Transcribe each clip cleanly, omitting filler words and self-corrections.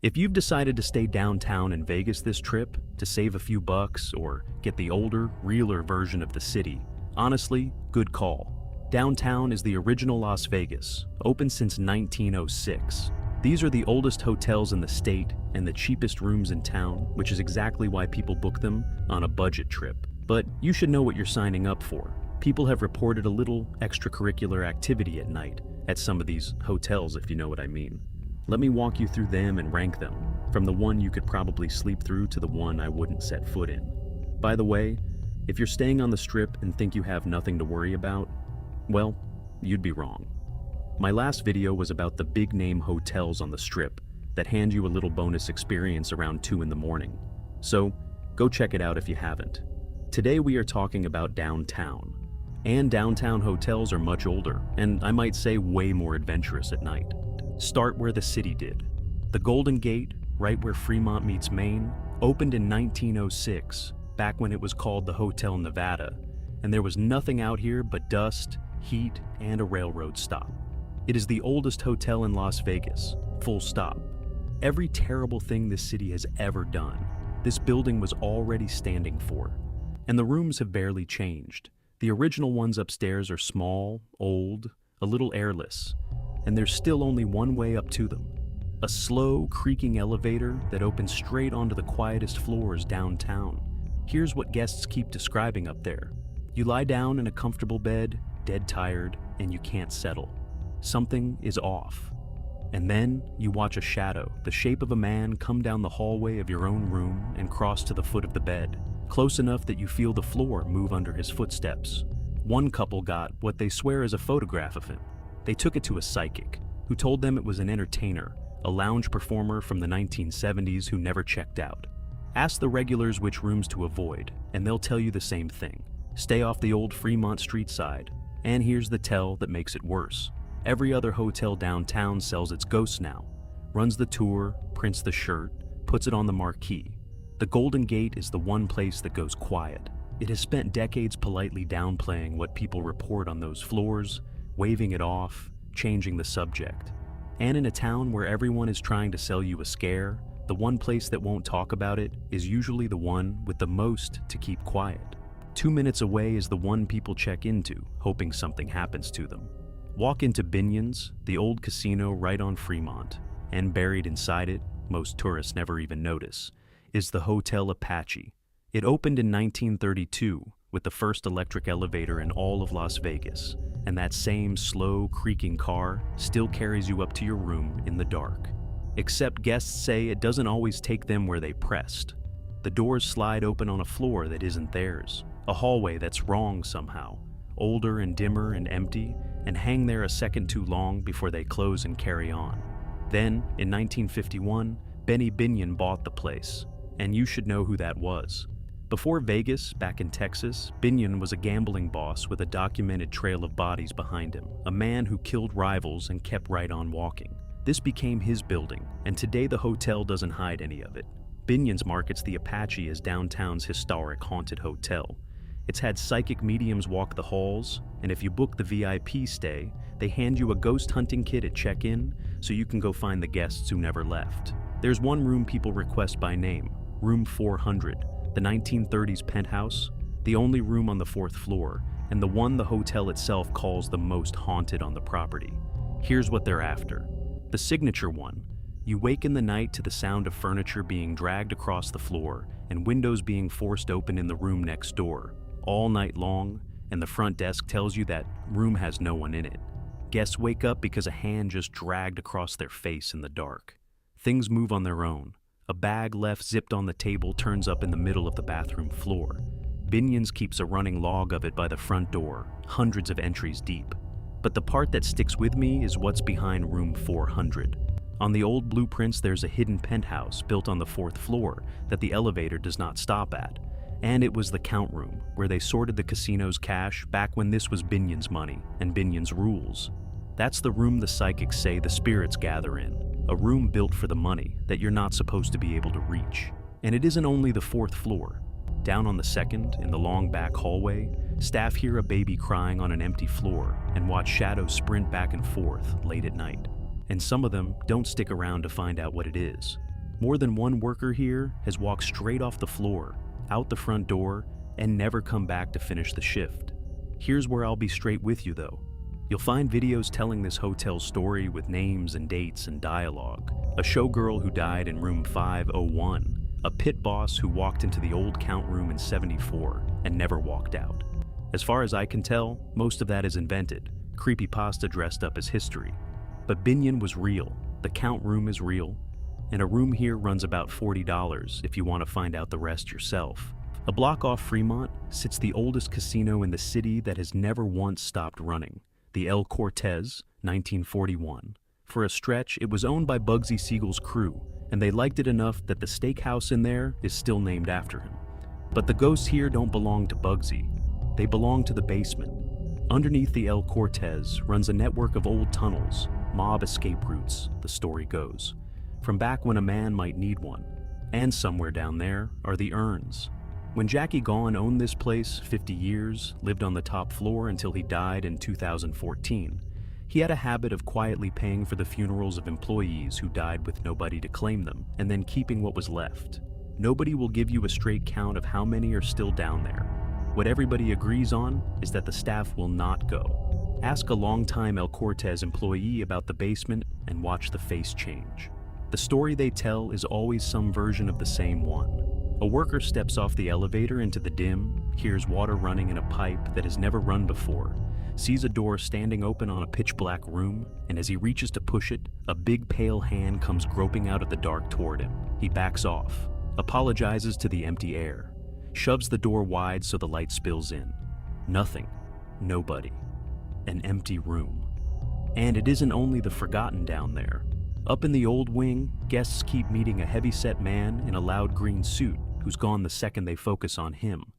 If you've decided to stay downtown in Vegas this trip to save a few bucks or get the older, realer version of the city, honestly, good call. Downtown is the original Las Vegas, open since 1906. These are the oldest hotels in the state and the cheapest rooms in town, which is exactly why people book them on a budget trip. But you should know what you're signing up for. People have reported a little extracurricular activity at night at some of these hotels, if you know what I mean. Let me walk you through them and rank them, from the one you could probably sleep through to the one I wouldn't set foot in. By the way, if you're staying on the Strip and think you have nothing to worry about, well, you'd be wrong. My last video was about the big-name hotels on the Strip that hand you a little bonus experience around 2 in the morning. So, go check it out if you haven't. Today we are talking about downtown. And downtown hotels are much older, and I might say way more adventurous at night. Start where the city did. The Golden Gate, right where Fremont meets Main, opened in 1906, back when it was called the Hotel Nevada, and there was nothing out here but dust, heat, and a railroad stop. It is the oldest hotel in Las Vegas, full stop. Every terrible thing this city has ever done, this building was already standing for. And the rooms have barely changed. The original ones upstairs are small, old, a little airless, and there's still only one way up to them. A slow, creaking elevator that opens straight onto the quietest floors downtown. Here's what guests keep describing up there. You lie down in a comfortable bed, dead tired, and you can't settle. Something is off. And then you watch a shadow, the shape of a man, come down the hallway of your own room and cross to the foot of the bed, close enough that you feel the floor move under his footsteps. One couple got what they swear is a photograph of him. They took it to a psychic, who told them it was an entertainer, a lounge performer from the 1970s who never checked out. Ask the regulars which rooms to avoid, and they'll tell you the same thing. Stay off the old Fremont Street side. And here's the tell that makes it worse. Every other hotel downtown sells its ghosts now, runs the tour, prints the shirt, puts it on the marquee. The Golden Gate is the one place that goes quiet. It has spent decades politely downplaying what people report on those floors, waving it off, changing the subject. And in a town where everyone is trying to sell you a scare, the one place that won't talk about it is usually the one with the most to keep quiet. 2 minutes away is the one people check into, hoping something happens to them. Walk into Binion's, the old casino right on Fremont, and buried inside it, most tourists never even notice, is the Hotel Apache. It opened in 1932 with the first electric elevator in all of Las Vegas, and that same slow, creaking car still carries you up to your room in the dark. Except guests say it doesn't always take them where they pressed. The doors slide open on a floor that isn't theirs, a hallway that's wrong somehow, older and dimmer and empty, and hang there a second too long before they close and carry on. Then, in 1951, Binion bought the place, and you should know who that was. Before Vegas, back in Texas, Binion was a gambling boss with a documented trail of bodies behind him, a man who killed rivals and kept right on walking. This became his building, and today the hotel doesn't hide any of it. Binion's markets the Apache as downtown's historic haunted hotel. It's had psychic mediums walk the halls, and if you book the VIP stay, they hand you a ghost hunting kit at check-in so you can go find the guests who never left. There's one room people request by name, room 400, the 1930s penthouse, the only room on the 4th floor, and the one the hotel itself calls the most haunted on the property. Here's what they're after. The signature one. You wake in the night to the sound of furniture being dragged across the floor and windows being forced open in the room next door, all night long, and the front desk tells you that room has no one in it. Guests wake up because a hand just dragged across their face in the dark. Things move on their own. A bag left zipped on the table turns up in the middle of the bathroom floor. Binion's keeps a running log of it by the front door, hundreds of entries deep. But the part that sticks with me is what's behind room 400. On the old blueprints, there's a hidden penthouse built on the 4th floor that the elevator does not stop at. And it was the count room, where they sorted the casino's cash back when this was Binion's money and Binion's rules. That's the room the psychics say the spirits gather in. A room built for the money that you're not supposed to be able to reach. And it isn't only the 4th floor. Down on the 2nd, in the long back hallway, staff hear a baby crying on an empty floor and watch shadows sprint back and forth late at night. And some of them don't stick around to find out what it is. More than one worker here has walked straight off the floor, out the front door, and never come back to finish the shift. Here's where I'll be straight with you though. You'll find videos telling this hotel's story with names and dates and dialogue. A showgirl who died in room 501, a pit boss who walked into the old count room in 74 and never walked out. As far as I can tell, most of that is invented, creepypasta dressed up as history. But Binion was real, the count room is real, and a room here runs about $40 if you want to find out the rest yourself. A block off Fremont sits the oldest casino in the city that has never once stopped running, the El Cortez, 1941. For a stretch, it was owned by Bugsy Siegel's crew, and they liked it enough that the steakhouse in there is still named after him. But the ghosts here don't belong to Bugsy. They belong to the basement. Underneath the El Cortez runs a network of old tunnels, mob escape routes, the story goes, from back when a man might need one. And somewhere down there are the urns. When Jackie Gaughan owned this place 50 years, lived on the top floor until he died in 2014, he had a habit of quietly paying for the funerals of employees who died with nobody to claim them, and then keeping what was left. Nobody will give you a straight count of how many are still down there. What everybody agrees on is that the staff will not go. Ask a longtime El Cortez employee about the basement and watch the face change. The story they tell is always some version of the same one. A worker steps off the elevator into the dim, hears water running in a pipe that has never run before, sees a door standing open on a pitch-black room, and as he reaches to push it, a big pale hand comes groping out of the dark toward him. He backs off, apologizes to the empty air, shoves the door wide so the light spills in. Nothing. Nobody. An empty room. And it isn't only the forgotten down there. Up in the old wing, guests keep meeting a heavy-set man in a loud green suit who's gone the second they focus on him.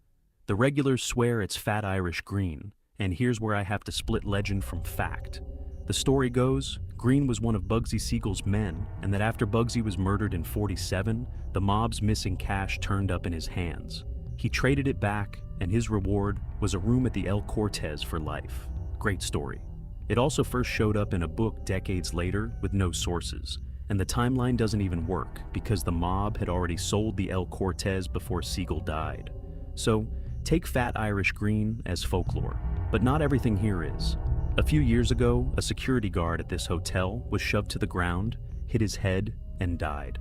The regulars swear it's Fat Irish Green, and here's where I have to split legend from fact. The story goes, Green was one of Bugsy Siegel's men, and that after Bugsy was murdered in 47, the mob's missing cash turned up in his hands. He traded it back, and his reward was a room at the El Cortez for life. Great story. It also first showed up in a book decades later with no sources, and the timeline doesn't even work because the mob had already sold the El Cortez before Siegel died. So, take Fat Irish Green as folklore, but not everything here is. A few years ago, a security guard at this hotel was shoved to the ground, hit his head, and died.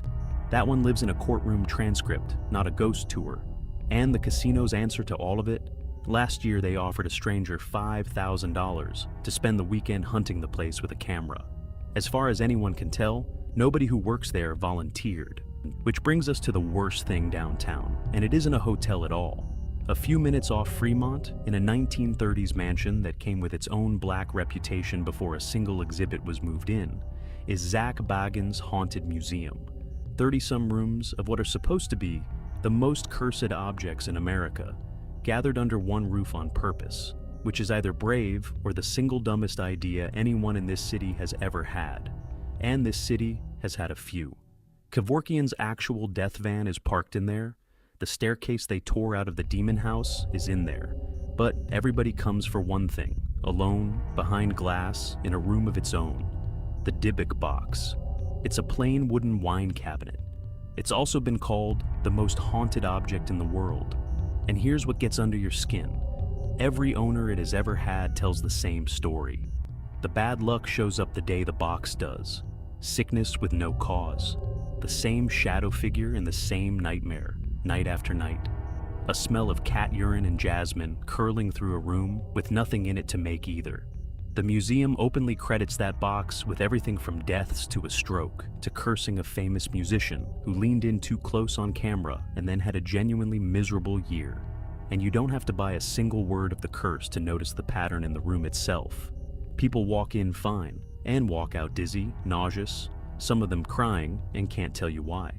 That one lives in a courtroom transcript, not a ghost tour. And the casino's answer to all of it? Last year they offered a stranger $5,000 to spend the weekend hunting the place with a camera. As far as anyone can tell, nobody who works there volunteered. Which brings us to the worst thing downtown, and it isn't a hotel at all. A few minutes off Fremont, in a 1930s mansion that came with its own black reputation before a single exhibit was moved in, is Zach Bagans' Haunted Museum. 30-some rooms of what are supposed to be the most cursed objects in America, gathered under one roof on purpose, which is either brave or the single dumbest idea anyone in this city has ever had. And this city has had a few. Kevorkian's actual death van is parked in there. The staircase they tore out of the demon house is in there. But everybody comes for one thing, alone, behind glass, in a room of its own. The Dybbuk box. It's a plain wooden wine cabinet. It's also been called the most haunted object in the world. And here's what gets under your skin. Every owner it has ever had tells the same story. The bad luck shows up the day the box does. Sickness with no cause. The same shadow figure in the same nightmare, night after night. A smell of cat urine and jasmine curling through a room with nothing in it to make either. The museum openly credits that box with everything from deaths to a stroke, to cursing a famous musician who leaned in too close on camera and then had a genuinely miserable year. And you don't have to buy a single word of the curse to notice the pattern in the room itself. People walk in fine, and walk out dizzy, nauseous, some of them crying and can't tell you why.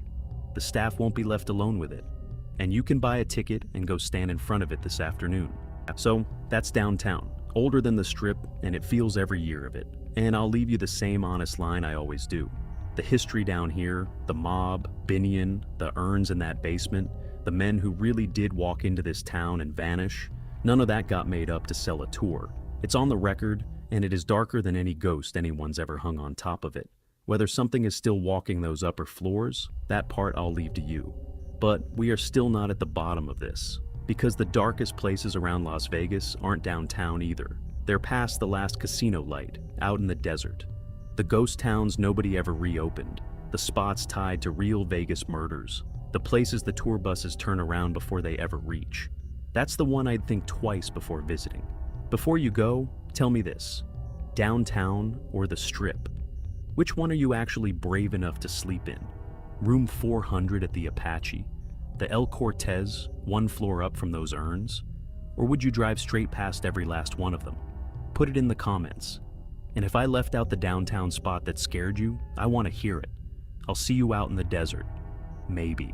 The staff won't be left alone with it, and you can buy a ticket and go stand in front of it this afternoon. So that's downtown, older than the Strip, and it feels every year of it. And I'll leave you the same honest line I always do. The history down here, the mob, Binion, the urns in that basement, the men who really did walk into this town and vanish, none of that got made up to sell a tour. It's on the record, and it is darker than any ghost anyone's ever hung on top of it. Whether something is still walking those upper floors, that part I'll leave to you. But we are still not at the bottom of this, because the darkest places around Las Vegas aren't downtown either. They're past the last casino light, out in the desert. The ghost towns nobody ever reopened, the spots tied to real Vegas murders, the places the tour buses turn around before they ever reach. That's the one I'd think twice before visiting. Before you go, tell me this: downtown or the Strip? Which one are you actually brave enough to sleep in? Room 400 at the Apache? The El Cortez, one floor up from those urns? Or would you drive straight past every last one of them? Put it in the comments. And if I left out the downtown spot that scared you, I want to hear it. I'll see you out in the desert. Maybe.